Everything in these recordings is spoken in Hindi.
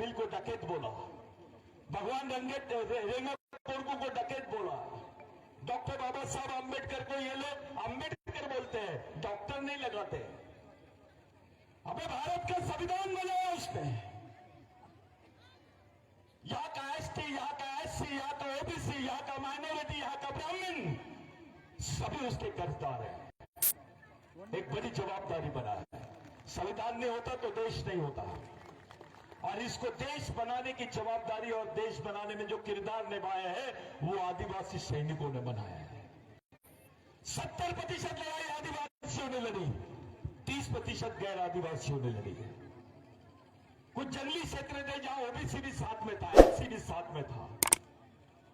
बिल को डकैत बोला, भगवान रेंगटोर को डकैत बोला, डॉक्टर बाबा साहब आम्बेडकर को ये लोग आम्बेडकर बोलते हैं, डॉक्टर नहीं लगाते। अबे भारत का संविधान बनाया उसने, यहाँ का एसटी, यहाँ का एससी, यहाँ का ओबीसी, यहाँ का माइनॉरिटी, यहाँ का ब्राह्मण, सभी उसके कर्जदार हैं। एक बड़ी जवाबदारी बना है। संविधान नहीं होता तो देश नहीं होता, और इसको देश बनाने की जवाबदारी और देश बनाने में जो किरदार निभाया है वो आदिवासी सैनिकों ने बनाया है। 70% लड़ाई आदिवासियों ने लड़ी, 30% गैर आदिवासियों ने लड़ी है। कुछ जंगली क्षेत्र थे जहां ओबीसी भी साथ में था, एससी भी साथ में था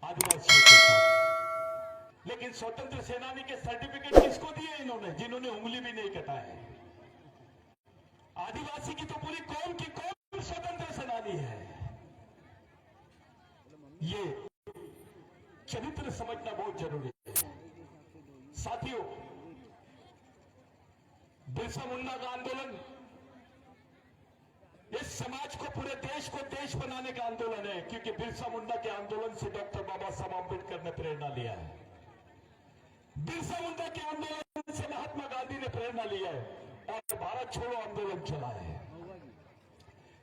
आदिवासियों के साथ। लेकिन स्वतंत्र सेनानी के सर्टिफिकेट किसको दिए इन्होंने, जिन्होंने उंगली भी नहीं कटाए। आदिवासी की तो पूरी कौम की कौम स्वतंत्र सेनानी है। ये चरित्र समझना बहुत जरूरी है साथियों। बिरसा मुंडा का आंदोलन इस समाज को, पूरे देश को देश बनाने का आंदोलन है, क्योंकि बिरसा मुंडा के आंदोलन से डॉक्टर बाबा साहब आम्बेडकर ने प्रेरणा लिया है। बिरसा मुंडा के आंदोलन से महात्मा गांधी ने प्रेरणा लिया है और भारत छोड़ो आंदोलन चला है।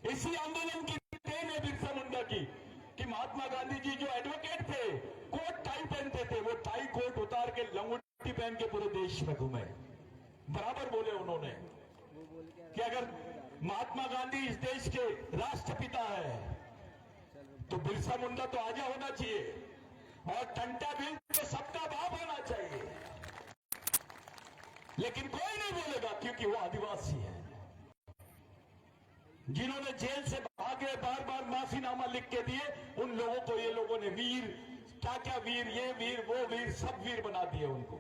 इसी आंदोलन की देन है बिरसा मुंडा की कि महात्मा गांधी जी जो एडवोकेट थे, कोट टाई पहनते थे, वो टाई कोट उतार के लंगोटी पहन के पूरे देश में घूमे। बराबर बोले उन्होंने कि अगर महात्मा गांधी इस देश के राष्ट्रपिता है तो बिरसा मुंडा तो आजा होना चाहिए, और टंटा बिल तो सबका बाप होना चाहिए। लेकिन कोई नहीं बोलेगा क्योंकि वो आदिवासी है। जिन्होंने जेल से भागे बार बार माफीनामा लिख के दिए, उन लोगों को ये लोगों ने वीर, क्या क्या वीर, ये वीर वो वीर, सब वीर बना दिए उनको।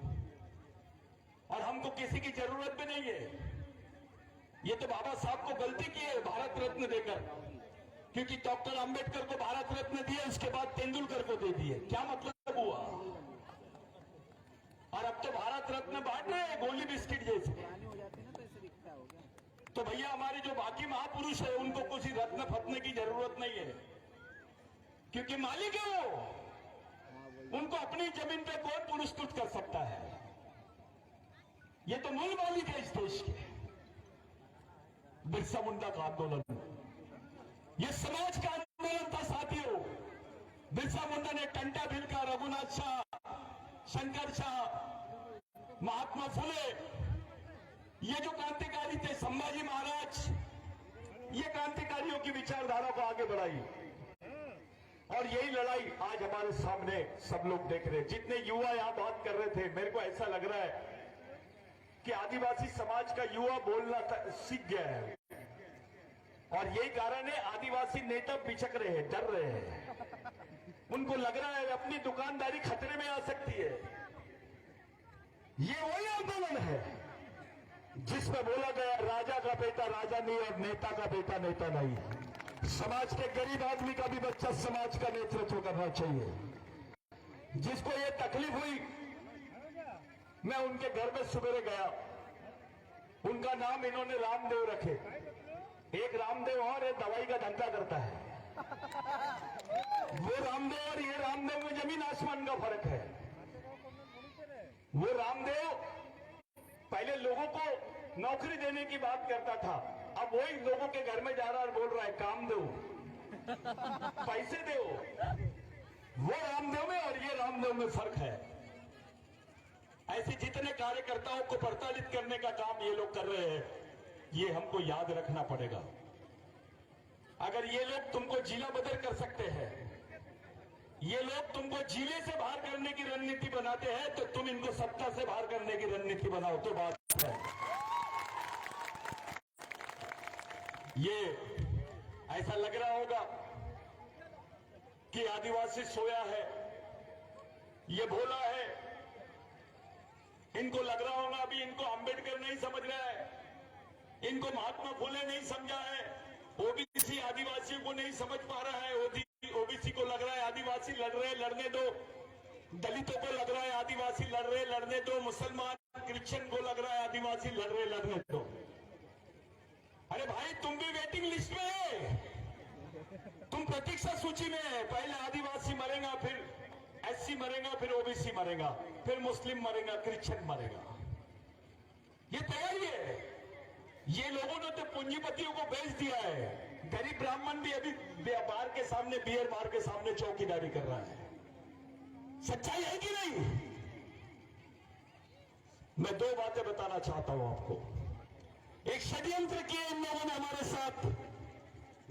और हमको किसी की जरूरत भी नहीं है। ये तो बाबा साहब को गलती की है भारत रत्न देकर, क्योंकि डॉक्टर अंबेडकर को भारत रत्न दिए, उसके बाद तेंदुलकर को दे दिए। क्या मतलब हुआ? और अब तो भारत रत्न बांट रहे हैं गोली बिस्किट जैसे। तो भैया हमारे जो बाकी महापुरुष है उनको कुछ रत्न फतने की जरूरत नहीं है, क्योंकि मालिक है वो। उनको अपनी जमीन पे कौन पुरस्कृत कर सकता है? ये तो मूल मालिक है इस देश के। बिरसा मुंडा का आंदोलन ये समाज का आंदोलन था साथियों। बिरसा मुंडा ने टंटा बिल का, रघुनाथ शाह, शंकर शाह, महात्मा फुले, ये जो क्रांतिकारी थे, संभाजी महाराज, ये क्रांतिकारियों की विचारधारा को आगे बढ़ाई। और यही लड़ाई आज हमारे सामने सब लोग देख रहे हैं। जितने युवा यहां बात कर रहे थे, मेरे को ऐसा लग रहा है कि आदिवासी समाज का युवा बोलना सीख गया है, और यही कारण है आदिवासी नेता पिछक रहे हैं, डर रहे हैं। उनको लग रहा है अपनी दुकानदारी खतरे में आ सकती है। ये वही आंदोलन है जिसमें बोला गया राजा का बेटा राजा नहीं और नेता का बेटा नेता नहीं। समाज के गरीब आदमी का भी बच्चा समाज का नेतृत्व करना चाहिए। जिसको ये तकलीफ हुई, मैं उनके घर में सवेरे गया, उनका नाम इन्होंने रामदेव रखे। एक रामदेव और एक दवाई का धंधा करता है। वो रामदेव और ये रामदेव में जमीन आसमान का फर्क है। वो रामदेव पहले लोगों को नौकरी देने की बात करता था, अब वही लोगों के घर में जा रहा और बोल रहा है काम दो, पैसे दो। वो रामदेव में और ये रामदेव में फर्क है। ऐसे जितने कार्यकर्ताओं को प्रताड़ित करने का काम ये लोग कर रहे हैं, ये हमको याद रखना पड़ेगा। अगर ये लोग तुमको जिला बदल कर सकते हैं, ये लोग तुमको जिले से बाहर करने की रणनीति बनाते हैं, तो तुम इनको सत्ता से बाहर करने की रणनीति बनाओ तो बात है। ये ऐसा लग रहा होगा कि आदिवासी सोया है, ये भोला है। इनको लग रहा होगा अभी इनको अंबेडकर नहीं समझ रहा है, इनको महात्मा फुले नहीं समझा है, ओबीसी आदिवासियों को नहीं समझ पा रहा है। ओबीसी को लग रहा है आदिवासी लड़ रहे, लड़ने दो। दलितों को लग रहा है आदिवासी लड़ रहे, लड़ने दो। मुसलमान क्रिश्चियन को लग रहा है आदिवासी लड़ रहे, लड़ने दो। अरे भाई तुम भी वेटिंग लिस्ट में है, प्रतीक्षा सूची में है, पहले आदिवासी मरेगा, फिर एससी मरेगा, फिर ओबीसी मरेगा, फिर मुस्लिम मरेगा, क्रिश्चियन मरेगा। ये तैयारी है। ये लोगों ने तो पूंजीपतियों को बेच दिया है। गरीब ब्राह्मण भी अभी बार के सामने, बियर बार के सामने चौकीदारी कर रहा है। सच्चाई है कि नहीं? मैं दो बातें बताना चाहता हूं आपको। एक षड्यंत्र किए इन लोगों ने हमारे साथ।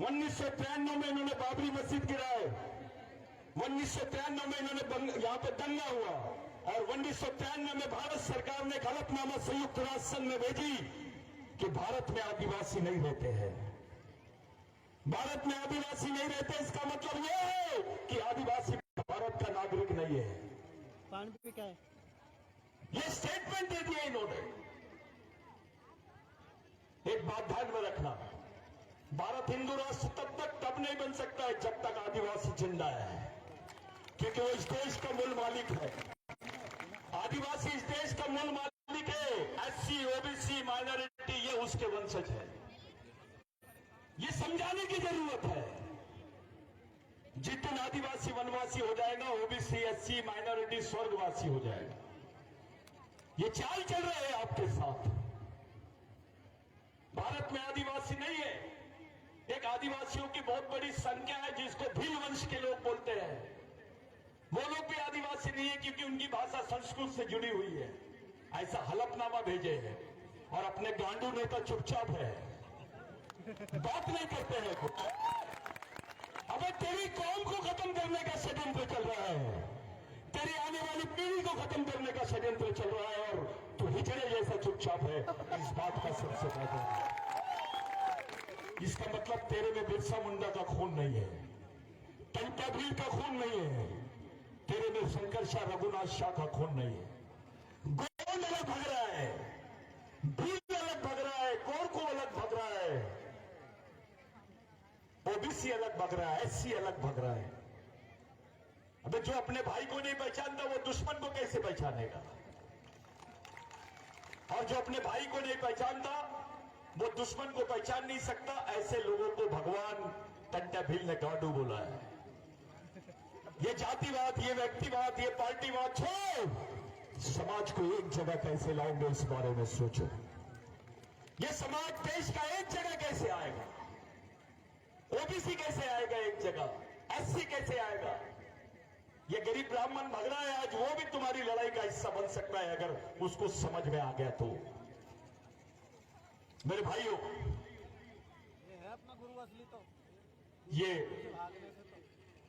1993 में इन्होंने बाबरी मस्जिद गिराए, 1993 में इन्होंने यहां पर दंगा हुआ, और 1993 में भारत सरकार ने एक हलफनामा संयुक्त राष्ट्र संघ में भेजी कि भारत में आदिवासी नहीं रहते हैं। भारत में आदिवासी नहीं रहते, इसका मतलब यह है कि आदिवासी भारत का नागरिक नहीं है। पानी पे क्या है? यह स्टेटमेंट दे दिया इन्होंने। एक बात ध्यान में रखना, भारत हिंदू राष्ट्र तब नहीं बन सकता है जब तक आदिवासी जिंदा है, क्योंकि वो इस देश का मूल मालिक है। आदिवासी इस देश का मूल मालिक है। एससी, ओबीसी, माइनॉरिटी ये उसके वंशज है। ये समझाने की जरूरत है। जिस दिन आदिवासी वनवासी हो जाएगा, ओबीसी, एससी, माइनॉरिटी स्वर्गवासी हो जाएगा। ये चाल चल रहे हैं आपके साथ। भारत में आदिवासी नहीं है। एक आदिवासियों की बहुत बड़ी संख्या है जिसको भील वंश के लोग बोलते हैं। वो लोग भी आदिवासी नहीं है, क्योंकि उनकी भाषा संस्कृत से जुड़ी हुई है। ऐसा हलफनामा भेजे हैं, और अपने गांडू नेता चुपचाप है, बात नहीं करते हैं। अबे तेरी कौम को खत्म करने का षड्यंत्र चल रहा है, तेरी आने वाली पीढ़ी को खत्म करने का षड्यंत्र चल रहा है, और तू हिजड़े जैसा चुपचाप है। इस बात का सबसे ज्यादा इसका मतलब तेरे में बिरसा मुंडा का खून नहीं है, टंटा भील का खून नहीं है, तेरे में शंकर शाह, रघुनाथ शाह का खून नहीं है। गोंड अलग भग रहा है, भील अलग भग रहा है, कोरकू अलग भग रहा है, ओबीसी अलग भग रहा है, एससी अलग भग रहा है। अबे जो अपने भाई को नहीं पहचानता वो दुश्मन को कैसे पहचानेगा? और जो अपने भाई को नहीं पहचानता वो दुश्मन को पहचान नहीं सकता। ऐसे लोगों को भगवान टंटा भील ने गांडू बोला है। ये जातिवाद, ये व्यक्तिवाद, ये पार्टीवाद छोड़, समाज को एक जगह कैसे लाओगे इस बारे में सोचो। ये समाज देश का एक जगह कैसे आएगा? ओबीसी कैसे आएगा एक जगह? एससी कैसे आएगा? ये गरीब ब्राह्मण भग रहा है आज, वो भी तुम्हारी लड़ाई का हिस्सा बन सकता है अगर उसको समझ में आ गया तो। मेरे भाइयों, ये है अपना गुरु असली तो ये भागने से तो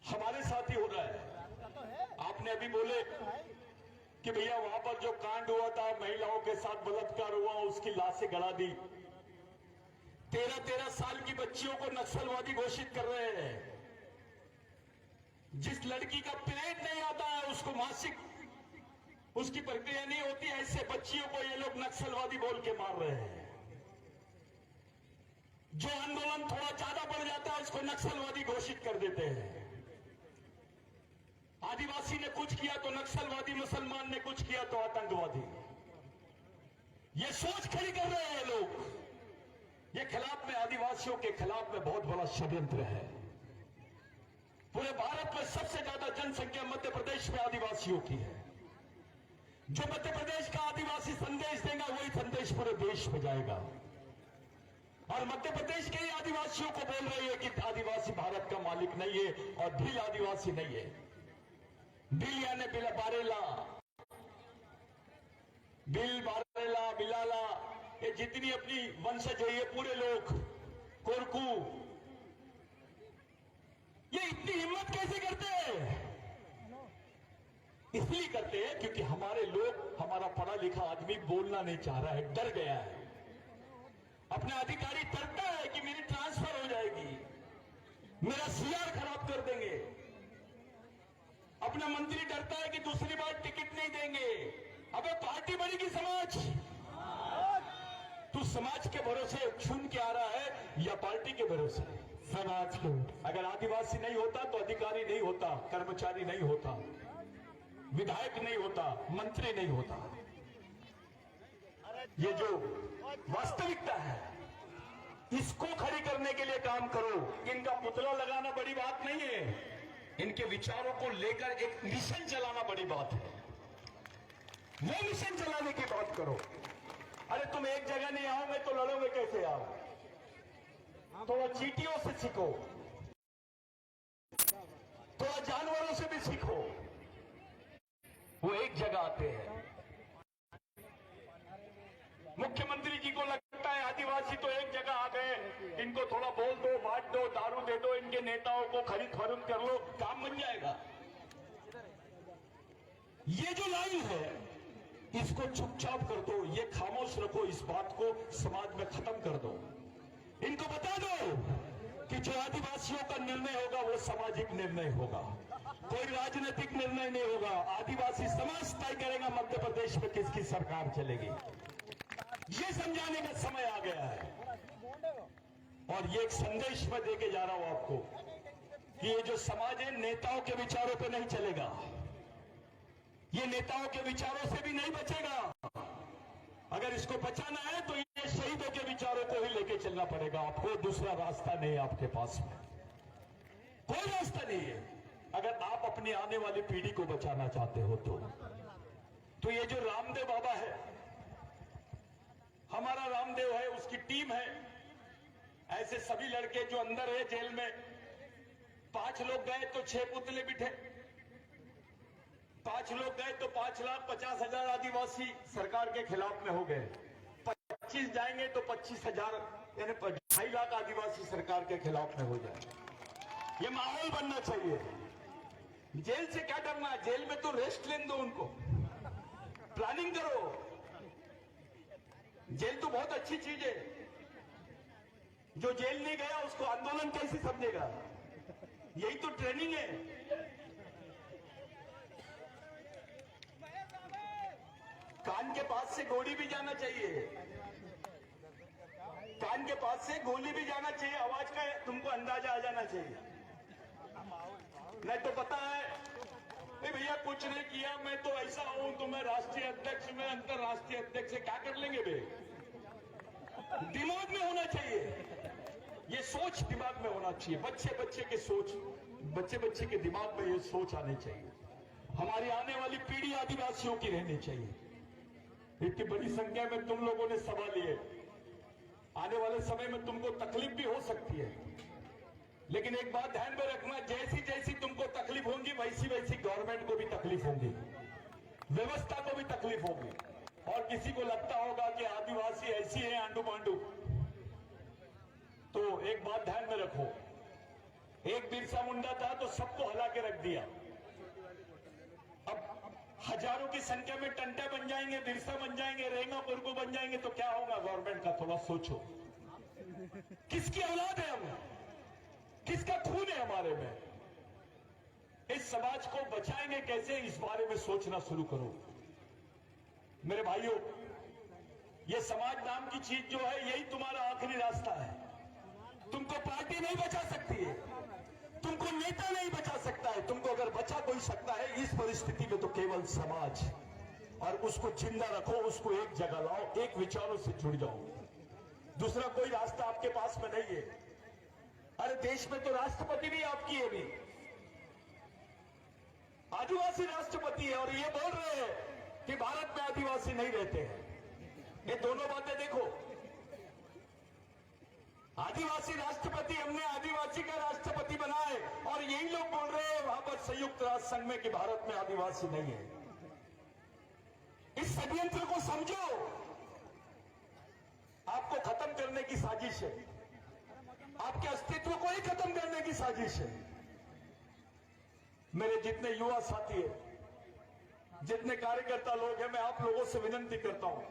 हमारे साथ ही हो रहा है। का तो है आपने अभी बोले कि भैया वहां पर जो कांड हुआ था, महिलाओं के साथ बलात्कार हुआ, उसकी लाशें गड़ा दी। 13-13 साल की बच्चियों को नक्सलवादी घोषित कर रहे हैं। जिस लड़की का पीरियड नहीं आता है, उसको मासिक उसकी प्रक्रिया नहीं होती, ऐसे बच्चियों को ये लोग नक्सलवादी बोल के मार रहे हैं। जो आंदोलन थोड़ा ज्यादा बढ़ जाता है उसको नक्सलवादी घोषित कर देते हैं। आदिवासी ने कुछ किया तो नक्सलवादी, मुसलमान ने कुछ किया तो आतंकवादी। ये सोच खड़ी कर रहे हैं लोग। ये खिलाफ में, आदिवासियों के खिलाफ में बहुत बड़ा षड्यंत्र है। पूरे भारत में सबसे ज्यादा जनसंख्या मध्य प्रदेश में आदिवासियों की है। जो मध्य प्रदेश का आदिवासी संदेश देगा वही संदेश पूरे देश में जाएगा। और मध्य प्रदेश के ही आदिवासियों को बोल रही है कि आदिवासी भारत का मालिक नहीं है, और भील आदिवासी नहीं है। भील यानी बारेला, बिल, बारेला, बिलाला, ये जितनी अपनी वंशज है, ये पूरे लोग, कोरकू, ये इतनी हिम्मत कैसे करते हैं? इसलिए करते हैं क्योंकि हमारे लोग, हमारा पढ़ा लिखा आदमी बोलना नहीं चाह रहा है, डर गया है। अपना अधिकारी डरता है कि मेरी ट्रांसफर हो जाएगी, मेरा सीआर खराब कर देंगे। अपना मंत्री डरता है कि दूसरी बार टिकट नहीं देंगे। अबे पार्टी बनेगी समाज, तू समाज के भरोसे चुन के आ रहा है या पार्टी के भरोसे? समाज के। अगर आदिवासी नहीं होता तो अधिकारी नहीं होता, कर्मचारी नहीं होता, विधायक नहीं होता, मंत्री नहीं होता। ये जो वास्तविकता है इसको खड़ी करने के लिए काम करो। इनका पुतला लगाना बड़ी बात नहीं है, इनके विचारों को लेकर एक मिशन चलाना बड़ी बात है। वो मिशन चलाने की बात करो। अरे तुम एक जगह नहीं आओगे तो लड़ोगे कैसे आओ? थोड़ा चींटियों से सीखो, थोड़ा जानवरों से भी सीखो। वो एक जगह आते हैं। मुख्यमंत्री जी को लगता है आदिवासी तो एक जगह आ गए, इनको थोड़ा बोल दो, बांट दो, दारू दे दो, इनके नेताओं को खरीद फरोख्त कर लो, काम बन जाएगा। ये जो लाइन है इसको चुपचाप कर दो, ये खामोश रखो, इस बात को समाज में खत्म कर दो। इनको बता दो कि जो आदिवासियों का निर्णय होगा वो सामाजिक निर्णय होगा, कोई राजनीतिक निर्णय नहीं होगा। आदिवासी समाज तय करेगा मध्य प्रदेश में किसकी सरकार चलेगी। ये समझाने का समय आ गया है। और ये एक संदेश मैं देके जा रहा हूं आपको कि ये जो समाज है नेताओं के विचारों पे नहीं चलेगा, ये नेताओं के विचारों से भी नहीं बचेगा। अगर इसको बचाना है तो ये शहीदों के विचारों को ही लेके चलना पड़ेगा आपको। दूसरा रास्ता नहीं है आपके पास में, कोई रास्ता नहीं है। अगर आप अपनी आने वाली पीढ़ी को बचाना चाहते हो तो ये जो रामदेव बाबा है, हमारा रामदेव है, उसकी टीम है, ऐसे सभी लड़के जो अंदर है जेल में, 5 लोग गए तो 6 पुतले बिठे, 5 लोग गए तो 5,50,000 आदिवासी सरकार के खिलाफ में हो गए, 25 जाएंगे तो 25,000 यानी 2.5 लाख आदिवासी सरकार के खिलाफ में हो जाए। ये माहौल बनना चाहिए। जेल से क्या डरना है? जेल में तो रेस्ट लेने दो उनको, प्लानिंग करो। जेल तो बहुत अच्छी चीज है। जो जेल नहीं गया उसको आंदोलन कैसे समझेगा? यही तो ट्रेनिंग है। कान के पास से गोली भी जाना चाहिए, कान के पास से गोली भी जाना चाहिए, आवाज का तुमको अंदाजा आ जाना चाहिए। नहीं तो पता है भैया कुछ नहीं किया, मैं तो ऐसा हूं, तो मैं राष्ट्रीय अध्यक्ष, मैं अंतरराष्ट्रीय अध्यक्ष से क्या कर लेंगे बे? दिमाग में होना चाहिए, ये सोच दिमाग में होना चाहिए। बच्चे बच्चे के दिमाग में ये सोच आनी चाहिए। हमारी आने वाली पीढ़ी आदिवासियों की रहनी चाहिए। इतनी बड़ी संख्या में तुम लोगों ने सभा लिए, आने वाले समय में तुमको तकलीफ भी हो सकती है, लेकिन एक बात ध्यान में रखना, जैसी जैसी तुमको तकलीफ होगी वैसी वैसी गवर्नमेंट को भी तकलीफ होगी, व्यवस्था को भी तकलीफ होगी। और किसी को लगता होगा कि आदिवासी ऐसी है आंडू पांडू, तो एक बात ध्यान में रखो, एक बिरसा मुंडा था तो सबको हला के रख दिया, अब हजारों की संख्या में टंटा बन जाएंगे, बिरसा बन जाएंगे, रेंगा पुरको बन जाएंगे, तो क्या होगा गवर्नमेंट का? थोड़ा सोचो, किसकी औलाद है हम, किसका खून है हमारे में? इस समाज को बचाएंगे कैसे, इस बारे में सोचना शुरू करो। मेरे भाइयों, ये समाज नाम की चीज जो है यही तुम्हारा आखिरी रास्ता है। तुमको पार्टी नहीं बचा सकती है, तुमको नेता नहीं बचा सकता है, तुमको अगर बचा कोई सकता है इस परिस्थिति में तो केवल समाज। और उसको जिंदा रखो, उसको एक जगह लाओ, एक विचारों से जुड़ जाओ। दूसरा कोई रास्ता आपके पास में नहीं है। अरे देश में तो राष्ट्रपति भी आपकी है, भी आदिवासी राष्ट्रपति है, और ये बोल रहे हैं कि भारत में आदिवासी नहीं रहते हैं। ये दोनों बातें देखो, आदिवासी राष्ट्रपति हमने आदिवासी का राष्ट्रपति बनाए, और यही लोग बोल रहे हैं वहां पर संयुक्त राष्ट्र संघ में कि भारत में आदिवासी नहीं है। इस षड्यंत्र को समझो, आपको खत्म करने की साजिश है, आपके अस्तित्व को ही खत्म करने की साजिश है। मेरे जितने युवा साथी हैं, जितने कार्यकर्ता लोग हैं, मैं आप लोगों से विनती करता हूं,